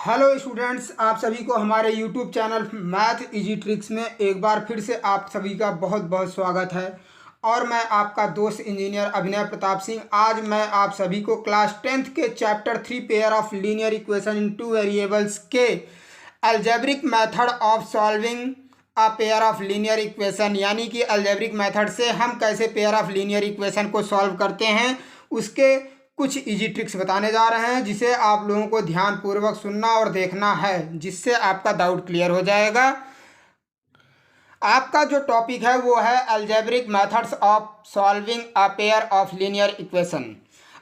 Hello students, आप सभी को हमारे YouTube channel math easy tricks में एक बार फिर से आप सभी का बहुत बहुत स्वागत है। और मैं आपका दोस्त इंजीनियर अभिनय प्रताप सिंह। आज मैं आप सभी को क्लास 10th के chapter 3 pair of linear equation in two variables के algebraic method of solving a pair of linear equation, यानी कि अलजेब्रिक मेथड से हम कैसे पेयर ऑफ लीनियर इक्वेशन को सॉल्व करते हैं, उसके कुछ इजी ट्रिक्स बताने जा रहे हैं, जिसे आप लोगों को ध्यानपूर्वक सुनना और देखना है, जिससे आपका डाउट क्लियर हो जाएगा। आपका जो टॉपिक है वो है algebraic methods of solving a pair of linear equation.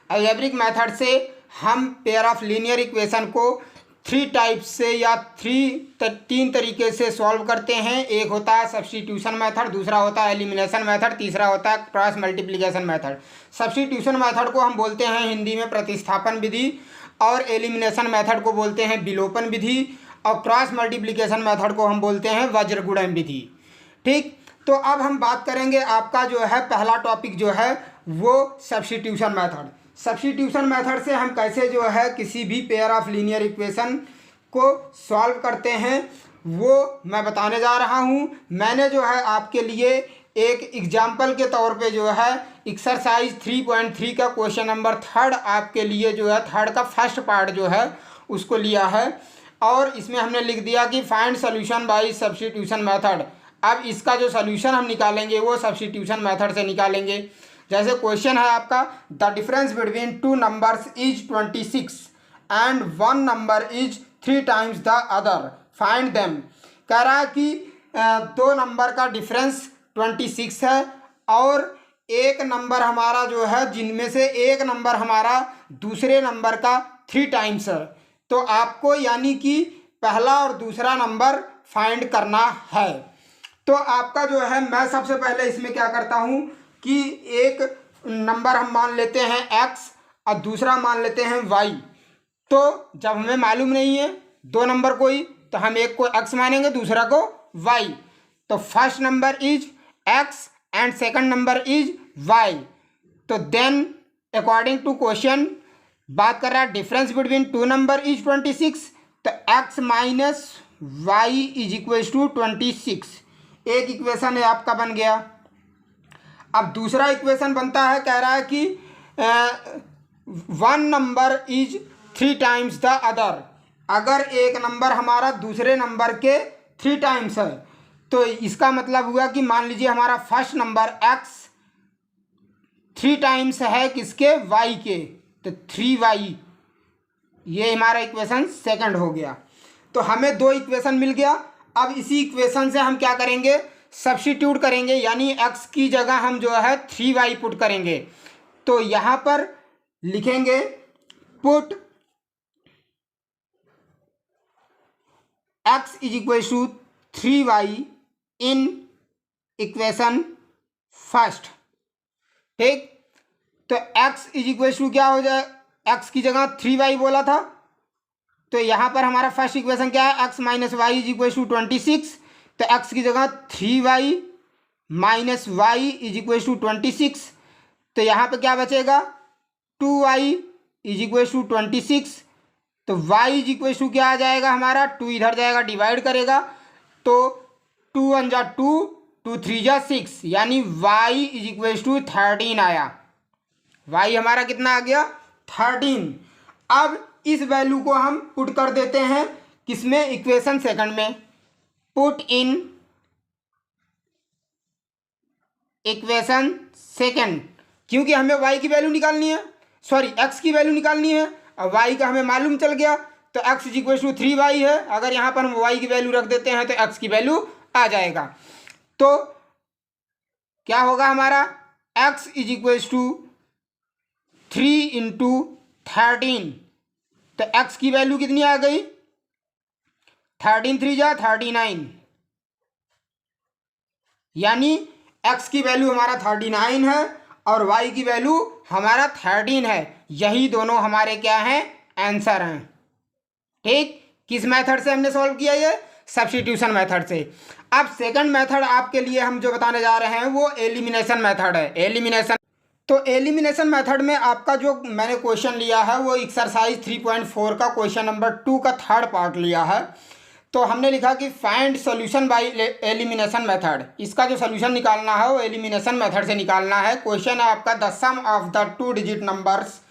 Algebraic method से हम पेयर ऑफ लीनियर इक्वेशन को 3 टाइप से या तीन तरीके से सॉल्व करते हैं। एक होता है सब्स्टिट्यूशन मेथड, दूसरा होता है एलिमिनेशन मेथड, तीसरा होता है cross multiplication method. Substitution method को हम बोलते हैं हिंदी में प्रतिस्थापन विधि, और एलिमिनेशन मेथड को बोलते हैं विलोपन विधि, और क्रॉस मल्टीप्लिकेशन मेथड को हम बोलते हैं वज्रगुणन विधि। ठीक, तो अब हम बात करेंगे, आपका जो है पहला टॉपिक जो है वो सब्स्टिट्यूशन मेथड। सब्स्टिट्यूशन मेथड से हम कैसे जो है किसी भी पेयर ऑफ लीनियर इक्वेशन को सॉल्व करते हैं वो मैं बताने जा रहा हूँ। मैंने जो है आपके लिए एक एग्जाम्पल के तौर पे जो है एक्सरसाइज 3.3 का क्वेश्चन नंबर 3 आपके लिए जो है 3 का फर्स्ट पार्ट जो है उसको लिया है, और इसमें हमने लिख दिया कि find solution bye substitution method. अब इसका जो सोल्यूशन हम निकालेंगे वो सब्स्टिट्यूशन मेथड से निकालेंगे। जैसे क्वेश्चन है आपका, the difference between 2 numbers is 26 and 1 number is 3 times the other, find them. कह रहा है कि 2 नंबर का डिफरेंस 26 है और एक नंबर हमारा जो है, जिनमें से एक नंबर हमारा दूसरे नंबर का 3 टाइम्स है। तो आपको यानी कि पहला और दूसरा नंबर फाइंड करना है। तो आपका जो है, मैं सबसे पहले इसमें क्या करता हूँ कि एक नंबर हम मान लेते हैं x और दूसरा मान लेते हैं y। तो जब हमें मालूम नहीं है 2 नंबर कोई, तो हम एक को x मानेंगे, दूसरा को y। तो first number is x and second number is y। तो देन अकॉर्डिंग टू क्वेश्चन बात कर रहा है डिफरेंस बिटवीन 2 नंबर इज 26, तो x minus y is equal to 26। एक इक्वेशन है आपका बन गया। अब दूसरा इक्वेशन बनता है, कह रहा है कि 1 number is 3 times the other. अगर एक नंबर हमारा दूसरे नंबर के 3 टाइम्स है, तो इसका मतलब हुआ कि मान लीजिए हमारा फर्स्ट नंबर x 3 टाइम्स है किसके, y के, तो 3y, ये हमारा इक्वेशन सेकंड हो गया। तो हमें 2 इक्वेशन मिल गया। अब इसी इक्वेशन से हम क्या करेंगे, सब्स्टिट्यूट करेंगे, यानी x की जगह हम जो है 3y पुट करेंगे। तो यहाँ पर लिखेंगे put x is equal to 3y in equation first. ठीक, तो x इज इक्वल टू क्या हो जाए, x की जगह 3y बोला था, तो यहाँ पर हमारा फर्स्ट इक्वेशन क्या है, x minus y is equal to 26। तो x की जगह 3y minus y is equal to 26। तो यहाँ पे क्या बचेगा, 2y इज इक्वल टू 26। तो y इज इक्वल टू क्या आ जाएगा हमारा, 2 इधर जाएगा, डिवाइड करेगा, तो 2 1 जा 2, 2 3 जा 6, यानी y इज इक्वल टू 13 आया। y हमारा कितना आ गया, 13। अब इस वैल्यू को हम पुट कर देते हैं किसमें, इक्वेशन सेकंड में। पुट इन इक्वेशन सेकंड, क्योंकि हमें y की वैल्यू निकालनी है, सॉरी x की वैल्यू निकालनी है, और y का हमें मालूम चल गया। तो x is equal to 3y है, अगर यहाँ पर हम y की वैल्यू रख देते हैं तो x की वैल्यू आ जाएगा। तो क्या होगा हमारा, x is equal to 3 into 13। तो x की वैल्यू कितनी आ गई, 13 3 जा 39, यानी x की वैल्यू हमारा 39 है और y की वैल्यू हमारा 13 है। यही दोनों हमारे क्या हैं, आंसर हैं। ठीक, किस मेथड से हमने सॉल्व किया, ये सब्स्टिट्यूशन मेथड से। अब सेकंड मेथड आपके लिए हम जो बताने जा रहे हैं वो एलिमिनेशन मेथड है। एलिमिनेशन तो एलिमिनेशन मेथड में आपका जो मैंने क्वेश्चन लिया है वो एक्सरसाइज 3.4 का क्वेश्चन नंबर 2 का थर्ड पार्ट लिया है। तो हमने लिखा कि find solution by elimination method. इसका जो सॉल्यूशन निकालना है वो एलिमिनेशन मेथड से निकालना है। क्वेश्चन है आपका the sum of the two digit numbers,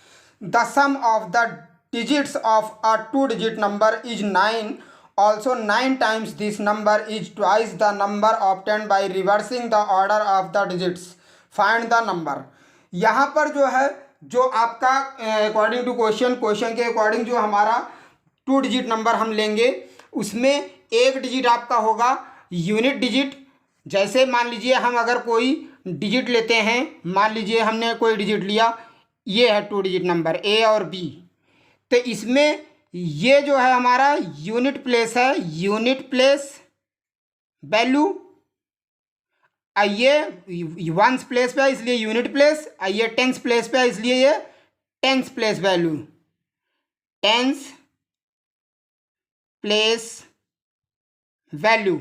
the sum of the digits of a two digit number is 9, also 9 times this number is twice the number obtained by reversing the order of the digits, find the number. यहाँ पर जो है जो आपका according to question के according जो हमारा to digit number हम लेंगे उसमें एक डिजिट आपका होगा यूनिट डिजिट। जैसे मान लीजिए हम अगर कोई डिजिट लेते हैं, मान लीजिए हमने कोई डिजिट लिया, ये है टू डिजिट नंबर ए और बी, तो इसमें ये जो है हमारा यूनिट प्लेस है, यूनिट प्लेस वैल्यू। ये वंस प्लेस पे है इसलिए यूनिट प्लेस, ये टेंस प्लेस पे है इसलिए ये tens place value, tens place value.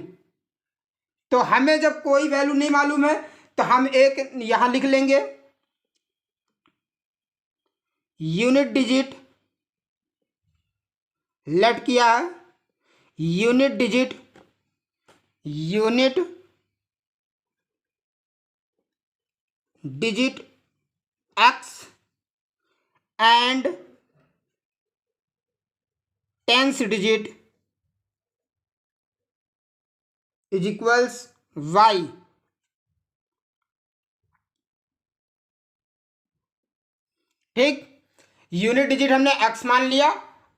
तो हमें जब कोई वैल्यू नहीं मालूम है तो हम एक यहां लिख लेंगे यूनिट डिजिट, लेट किया है unit digit, unit digit x and tens digit is equals y। ठीक, यूनिट डिजिट हमने x मान लिया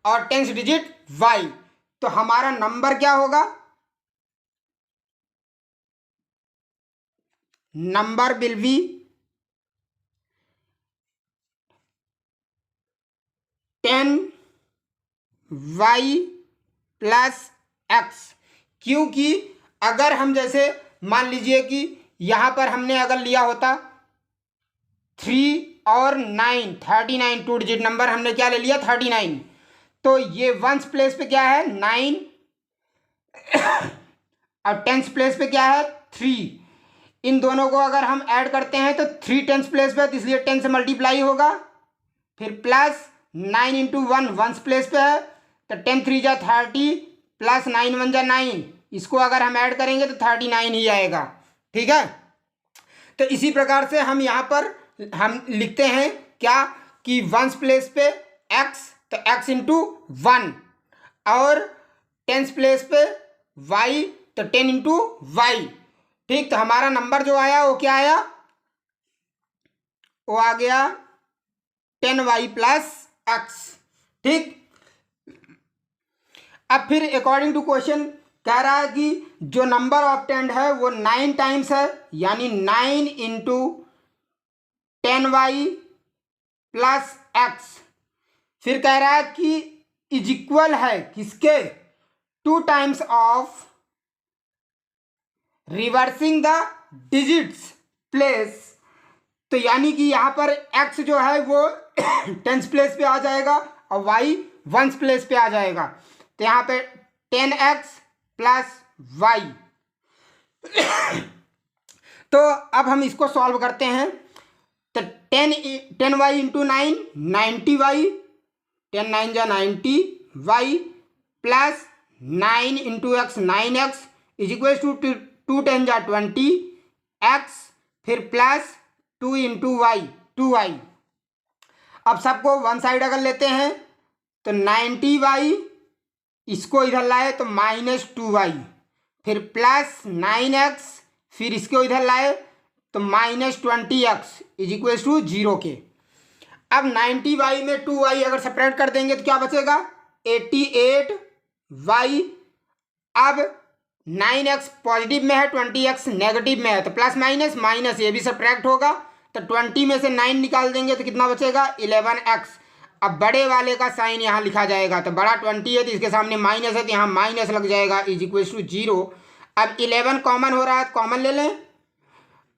और टेंस डिजिट y। तो हमारा नंबर क्या होगा, number will be 10y plus x। क्योंकि अगर हम जैसे मान लीजिए कि यहाँ पर हमने अगर लिया होता 3 और 9, 39 टू डिजिट नंबर हमने क्या ले लिया 39, तो ये वंस प्लेस पे क्या है 9 और टेंस प्लेस पे क्या है 3। इन दोनों को अगर हम ऐड करते हैं तो 3 टेंस प्लेस पे है तो इसलिए 10 से मल्टीप्लाई होगा, फिर प्लस 9 इंटू 1 वंस प्लेस पे है तो 10 3 जा 30 प्लस 9 1 जा 9, इसको अगर हम ऐड करेंगे तो 39 ही आएगा। ठीक है, तो इसी प्रकार से हम यहाँ पर हम लिखते हैं क्या कि वंस प्लेस पे x तो x इंटू 1 और टेंस प्लेस पे y तो 10 इंटू वाई। ठीक, तो हमारा नंबर जो आया वो क्या आया, वो आ गया 10y प्लस x। ठीक, अब फिर अकॉर्डिंग टू क्वेश्चन कह रहा है कि जो नंबर ऑब्टेन्ड है वो 9 टाइम्स है, यानी 9 इंटू 10y प्लस x। फिर कह रहा है कि इज इक्वल है किसके, 2 times of reversing the digits place. तो यानी कि यहाँ पर x जो है वो टेंस प्लेस पे आ जाएगा और y वंस प्लेस पे आ जाएगा। तो यहाँ पे 10x प्लस y। तो अब हम इसको सॉल्व करते हैं। तो 10y इंटू 9 90y, 10 9 जा 90y plus 9 into x 9x is equal to 2 10 जा 20x, फिर प्लस 2 इंटू वाई 2y। अब सबको वन साइड अगर लेते हैं तो 90y, इसको इधर लाए तो माइनस 2y, फिर प्लस 9x, फिर इसको इधर लाए तो minus 20x is equal to 0 के। अब 90y में 2y अगर सेपरेट कर देंगे तो क्या बचेगा 88y। अब 9x पॉजिटिव में है, 20x नेगेटिव में है, तो प्लस माइनस माइनस ये भी सब्ट्रैक्ट होगा, तो 20 में से 9 निकाल देंगे तो कितना बचेगा 11x। अब बड़े वाले का साइन यहाँ लिखा जाएगा, तो बड़ा 20 है तो इसके सामने माइनस है तो यहाँ माइनस लग जाएगा इज इक्वल टू 0। अब 11 कॉमन हो रहा है, कॉमन ले लें।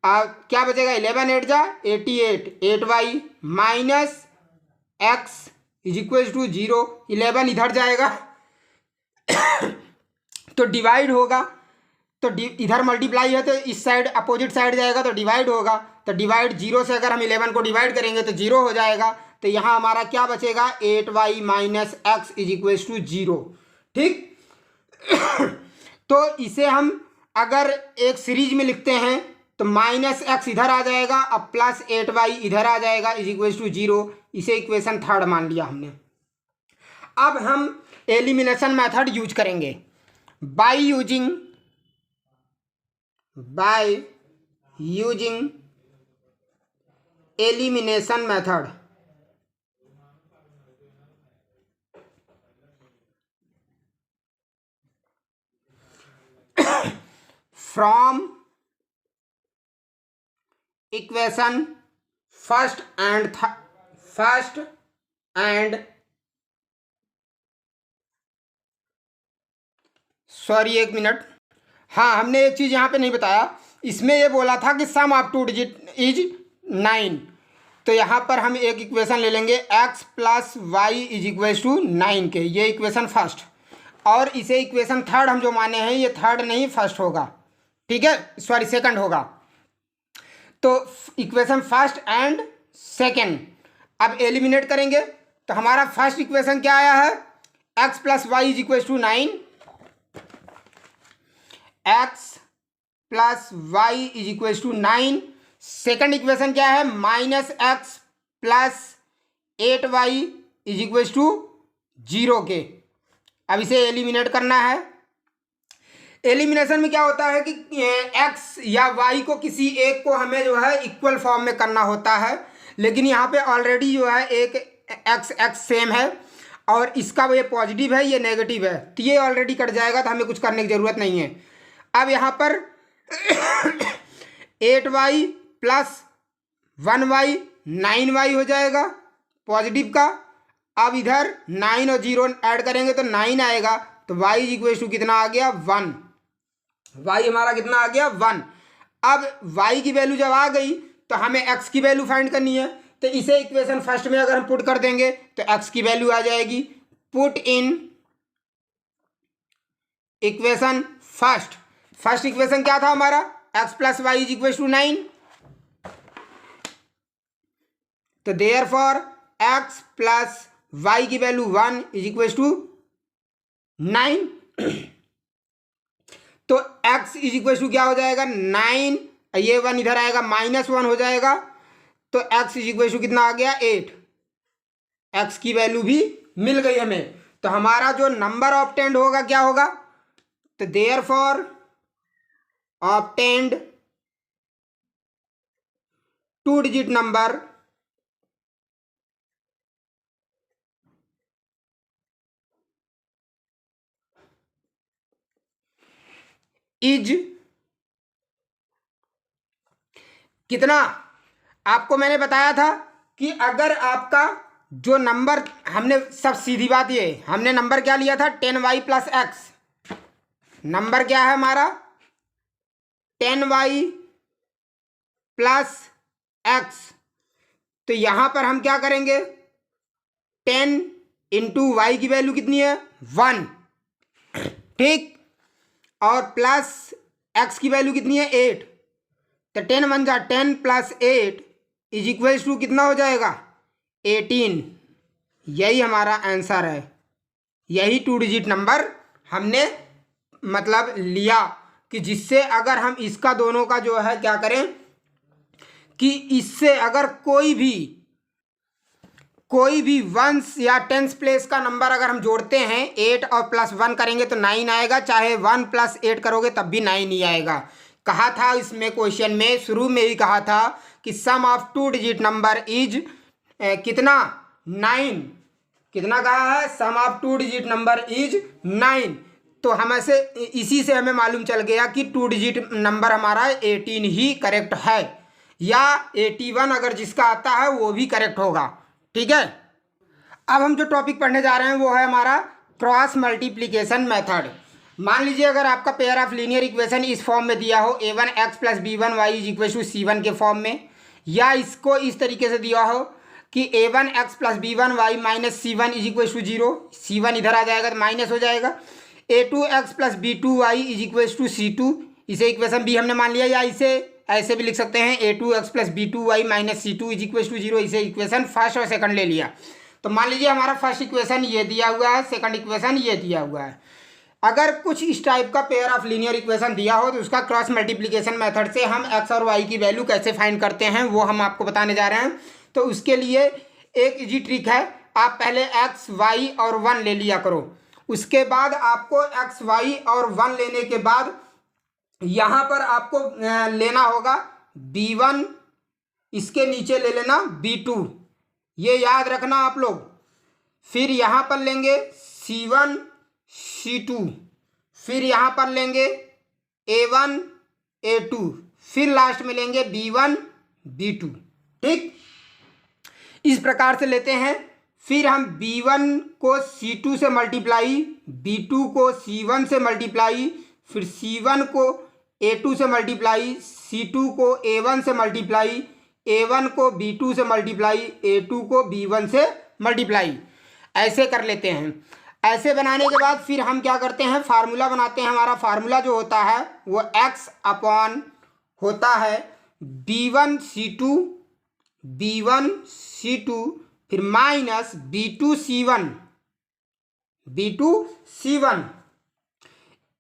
अब क्या बचेगा 11 8 जा 88, 8y minus x is equal to 0। 11 इधर जाएगा तो डिवाइड होगा, तो इधर मल्टीप्लाई है तो इस साइड अपोजिट साइड जाएगा तो डिवाइड होगा, तो डिवाइड 0 से अगर हम 11 को डिवाइड करेंगे तो 0 हो जाएगा। तो यहाँ हमारा क्या बचेगा, 8y minus x is equal to 0। ठीक तो इसे हम अगर एक सीरीज में लिखते हैं तो माइनस एक्स इधर आ जाएगा, अब प्लस 8y इधर आ जाएगा इज इक्वल टू 0। इसे इक्वेशन थर्ड मान लिया हमने। अब हम एलिमिनेशन मेथड यूज करेंगे by using elimination method. From equation first and sorry एक मिनट, हाँ हमने एक चीज़ यहाँ पे नहीं बताया, इसमें ये बोला था कि सम ऑफ टू डिजिट इज 9। तो यहाँ पर हम एक इक्वेशन ले लेंगे x plus y is equal to 9 के, ये इक्वेशन फर्स्ट, और इसे इक्वेशन थर्ड हम जो माने हैं ये थर्ड नहीं फर्स्ट होगा, ठीक है, सॉरी सेकंड होगा। तो इक्वेशन फर्स्ट एंड सेकंड अब एलिमिनेट करेंगे तो हमारा फर्स्ट इक्वेशन क्या आया है, x plus y is equal to 9, x plus y is equal to 9। Second equation क्या है, minus x plus 8y is equal to 0 के। अब इसे एलिमिनेट करना है। एलिमिनेशन में क्या होता है कि x या y को किसी एक को हमें जो है इक्वल फॉर्म में करना होता है, लेकिन यहाँ पे ऑलरेडी जो है एक x सेम है और इसका ये पॉजिटिव है ये नेगेटिव है, तो ये ऑलरेडी कट जाएगा, तो हमें कुछ करने की ज़रूरत नहीं है। अब यहाँ पर 8y प्लस 1y 9y हो जाएगा पॉजिटिव का। अब इधर 9 और 0 ऐड करेंगे तो 9 आएगा, तो y इज इक्वल टू कितना आ गया 1, y हमारा कितना आ गया 1। अब y की वैल्यू जब आ गई तो हमें x की वैल्यू फाइंड करनी है, तो इसे इक्वेशन फर्स्ट में अगर हम पुट कर देंगे तो x की वैल्यू आ जाएगी। Put in equation first equation क्या था हमारा, x plus y is equal to 9, तो देयरफॉर x प्लस वाई की वैल्यू 1 इज इक्वल टू 9। तो x इज इक्वल टू क्या हो जाएगा 9, ये 1 इधर आएगा -1 हो जाएगा, तो x इज इक्वल टू कितना आ गया 8। x की वैल्यू भी मिल गई हमें, तो हमारा जो नंबर ऑब्टेंड होगा क्या होगा, तो therefore obtained 2 digit number is कितना। आपको मैंने बताया था कि अगर आपका जो नंबर हमने, सब सीधी बात ये, हमने नंबर क्या लिया था 10y प्लस एक्स, नंबर क्या है हमारा 10y प्लस एक्स, तो यहां पर हम क्या करेंगे 10 इंटू वाई की वैल्यू कितनी है 1, ठीक, और प्लस एक्स की वैल्यू कितनी है 8, तो 10 1 जा 10 प्लस 8 इज इक्वल्स टू कितना हो जाएगा 18। यही हमारा आंसर है, यही 2 डिजिट नंबर हमने मतलब लिया, कि जिससे अगर हम इसका दोनों का जो है क्या करें कि इससे अगर कोई भी वंस या टेंस प्लेस का नंबर अगर हम जोड़ते हैं 8 और प्लस 1 करेंगे तो 9 आएगा, चाहे 1 प्लस 8 करोगे तब भी 9 ही आएगा। कहा था इसमें क्वेश्चन में शुरू में ही कहा था कि सम ऑफ 2 डिजिट नंबर इज कितना 9, कितना कहा है सम ऑफ 2 डिजिट नंबर इज 9। तो हमें से इसी से हमें मालूम चल गया कि 2 डिजिट नंबर हमारा 18 ही करेक्ट है, या 81 अगर जिसका आता है वो भी करेक्ट होगा, ठीक है। अब हम जो टॉपिक पढ़ने जा रहे हैं वो है हमारा क्रॉस मल्टीप्लिकेशन मेथड। मान लीजिए अगर आपका पेयर ऑफ लीनियर इक्वेशन इस फॉर्म में दिया हो a1x plus b1y is equal to c1 के फॉर्म में, या इसको इस तरीके से दिया हो कि a1x plus b1y minus c1 is equal to 0, c1 इधर आ जाएगा तो माइनस हो जाएगा, a2x plus b2y is equal to c2, इसे इक्वेशन बी हमने मान लिया, या इसे ऐसे भी लिख सकते हैं a2x plus b2y minus c2 is equal to 0। इसे इक्वेशन फर्स्ट और सेकंड ले लिया। तो मान लीजिए हमारा फर्स्ट इक्वेशन ये दिया हुआ है, सेकंड इक्वेशन ये दिया हुआ है। अगर कुछ इस टाइप का पेयर ऑफ लीनियर इक्वेशन दिया हो तो उसका क्रॉस मल्टीप्लिकेशन मेथड से हम x और y की वैल्यू कैसे फाइंड करते हैं वो हम आपको बताने जा रहे हैं। तो उसके लिए एक इजी ट्रिक है, आप पहले x, y और 1 ले लिया करो। उसके बाद आपको x, y और 1 लेने के बाद यहाँ पर आपको लेना होगा b1, इसके नीचे ले लेना b2, ये याद रखना आप लोग। फिर यहाँ पर लेंगे c1, c2, फिर यहाँ पर लेंगे a1, a2, फिर लास्ट में लेंगे b1, b2। ठीक, इस प्रकार से लेते हैं। फिर हम b1 को c2 से मल्टीप्लाई, b2 को c1 से मल्टीप्लाई, फिर c1 को a2 से मल्टीप्लाई, c2 को a1 से मल्टीप्लाई, a1 को b2 से मल्टीप्लाई, a2 को b1 से मल्टीप्लाई, ऐसे कर लेते हैं। ऐसे बनाने के बाद फिर हम क्या करते हैं, फार्मूला बनाते हैं। हमारा फार्मूला जो होता है वो x अपॉन होता है b1 c2 फिर minus b2 c1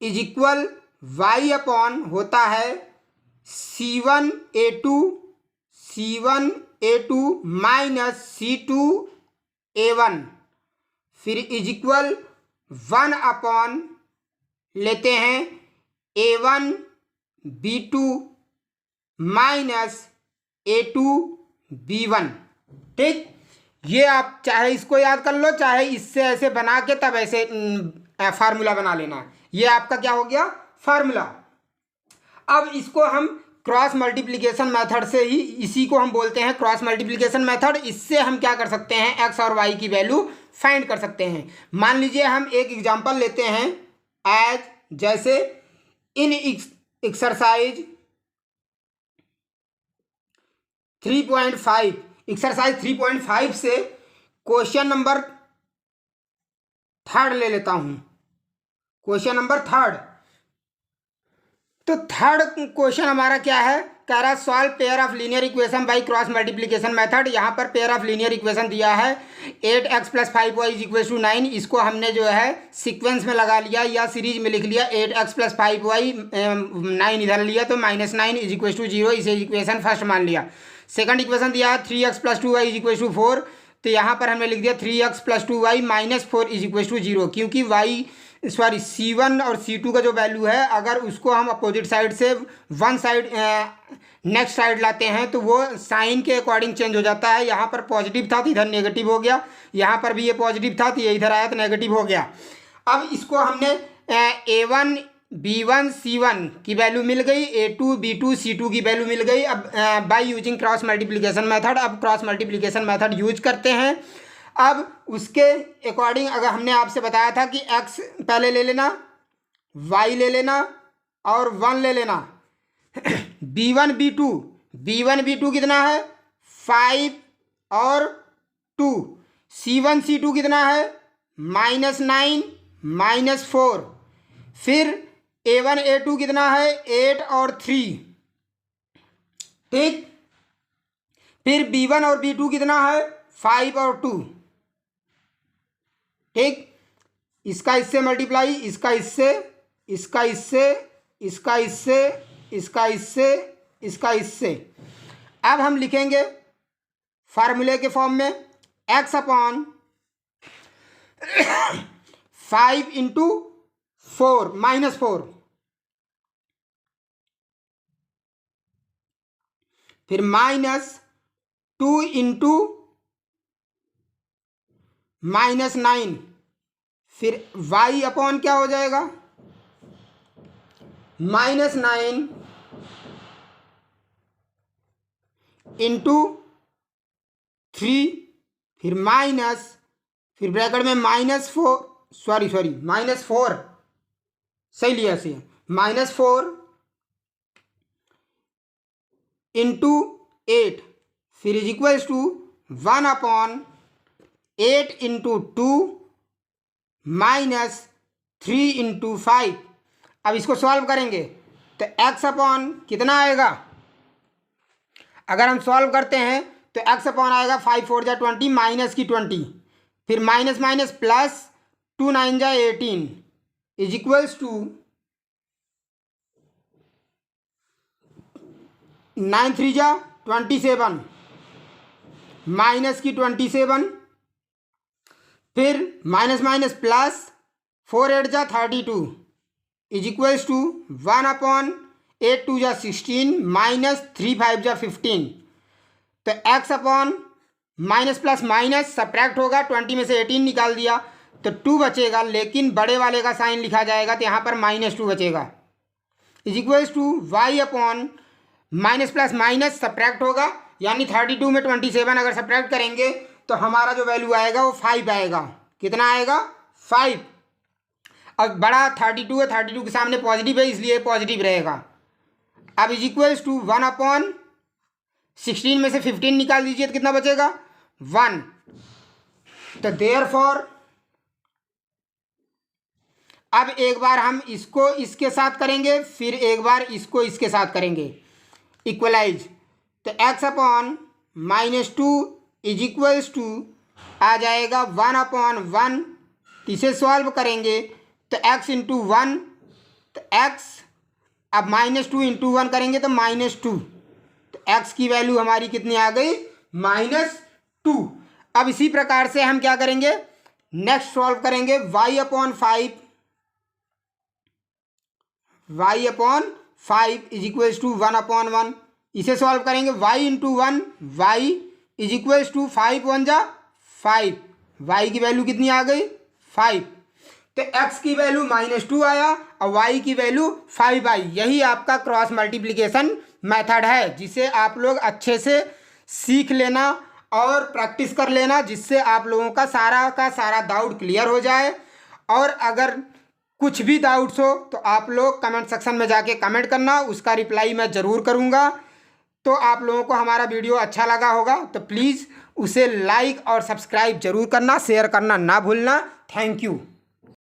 is equal y upon होता है c1 a2 minus c2 a1 फिर इज इक्वल 1 अपॉन लेते हैं a1 b2 minus a2 b1। ठीक, ये आप चाहे इसको याद कर लो, चाहे इससे ऐसे बना के तब ऐसे फार्मूला बना लेना। ये आपका क्या हो गया, फार्मूला। अब इसको हम क्रॉस मल्टीप्लिकेशन मेथड से ही, इसी को हम बोलते हैं क्रॉस मल्टीप्लिकेशन मेथड। इससे हम क्या कर सकते हैं, x और y की वैल्यू फाइंड कर सकते हैं। मान लीजिए हम एक एग्जांपल लेते हैं, एज जैसे इन एक्सरसाइज 3.5 से क्वेश्चन नंबर 3 ले लेता हूं। क्वेश्चन नंबर 3, तो थर्ड क्वेश्चन हमारा क्या है, कह रहा है solve pair of linear equation by cross multiplication method. यहाँ पर पेयर ऑफ लीनियर इक्वेशन दिया है 8x plus 5y is equal to 9। इसको हमने जो है सीक्वेंस में लगा लिया या सीरीज में लिख लिया, 8x प्लस 5y 9 इधर लिया तो -9 इज इक्वल टू 0। इसे इक्वेशन फर्स्ट मान लिया। सेकंड इक्वेशन दिया है 3x plus 2y is equal to 4, तो यहाँ पर हमने लिख दिया 3x plus 2y minus 4 is equal to 0, क्योंकि c1 और c2 का जो वैल्यू है अगर उसको हम अपोजिट साइड से वन साइड नेक्स्ट साइड लाते हैं तो वो साइन के अकॉर्डिंग चेंज हो जाता है। यहाँ पर पॉजिटिव था तो इधर नेगेटिव हो गया, यहाँ पर भी ये पॉजिटिव था तो ये इधर आया तो नेगेटिव हो गया। अब इसको हमने a1 b1 c1 की वैल्यू मिल गई, a2 b2 c2 की वैल्यू मिल गई। अब by using cross multiplication method, अब क्रॉस मल्टीप्लिकेशन मेथड यूज करते हैं। अब उसके अकॉर्डिंग अगर हमने आपसे बताया था कि x पहले ले लेना, y ले लेना और 1 ले लेना। b1 b2 कितना है 5 और 2, c1 c2 कितना है -9 -4, फिर a1 a2 कितना है 8 और 3। ठीक, फिर b1 और b2 कितना है 5 और 2। ठीक, इसका इससे मल्टीप्लाई, इसका इससे, इसका इससे, इसका इससे, इसका इससे, इसका इससे। अब हम लिखेंगे फार्मूले के फॉर्म में x अपॉन 5 इंटू 4 -4, फिर -2 इंटू -9, फिर y अपॉन क्या हो जाएगा -9 इंटू 3, फिर फिर ब्रैकेट में -4 सही लिया से -4 इंटू 8, फिर is equals to 1 upon 8 into 2 -3 into 5। अब इसको सॉल्व करेंगे तो x अपॉन कितना आएगा अगर हम सॉल्व करते हैं तो x अपॉन आएगा 5 4 जा 20 माइनस की 20, फिर माइनस माइनस प्लस 2 9 जा 18 इज इक्वल्स टू 9 3 जा 27 माइनस की 27, फिर माइनस माइनस प्लस 4 8 जा 32 इज इक्वल्स टू 1 अपॉन 8 2 जा 16 माइनस 3 5 जा 15। तो x upon minus plus minus subtract होगा, 20 में से 18 निकाल दिया तो 2 बचेगा, लेकिन बड़े वाले का साइन लिखा जाएगा तो यहाँ पर -2 बचेगा is equals to y upon minus plus minus subtract होगा, यानी 32 में 27 अगर सब्ट्रैक्ट करेंगे तो हमारा जो वैल्यू आएगा वो 5 आएगा। कितना आएगा? 5। अब बड़ा 32 है, 32 के सामने पॉजिटिव है इसलिए पॉजिटिव रहेगा। अब इज इक्वल्स टू 1 अपॉन 16 में से 15 निकाल दीजिए तो कितना बचेगा? 1। तो देयरफॉर अब एक बार हम इसको इसके साथ करेंगे, फिर एक बार इसको इसके साथ करेंगे इक्वलाइज। तो x upon -2 is equals to आ जाएगा 1 अपॉन 1, इसे सॉल्व करेंगे तो x इंटू 1, तो x अब -2 इंटू 1 करेंगे तो -2, तो x की वैल्यू हमारी कितनी आ गई? -2। अब इसी प्रकार से हम क्या करेंगे, नेक्स्ट सॉल्व करेंगे y upon 5 is equals to 1 upon 1, इसे सॉल्व करेंगे y into 1, y is equals to 5 1 जा 5, y की वैल्यू कितनी आ गई? 5। तो x की वैल्यू -2 आया और y की वैल्यू 5 आई। यही आपका क्रॉस मल्टीप्लिकेशन मेथड है, जिसे आप लोग अच्छे से सीख लेना और प्रैक्टिस कर लेना, जिससे आप लोगों का सारा डाउट क्लियर हो जाए। और अगर कुछ भी डाउट्स हो तो आप लोग कमेंट सेक्शन में जाके कमेंट करना, उसका रिप्लाई मैं ज़रूर करूँगा। तो आप लोगों को हमारा वीडियो अच्छा लगा होगा तो प्लीज़ उसे लाइक और सब्सक्राइब जरूर करना, शेयर करना ना भूलना। Thank you.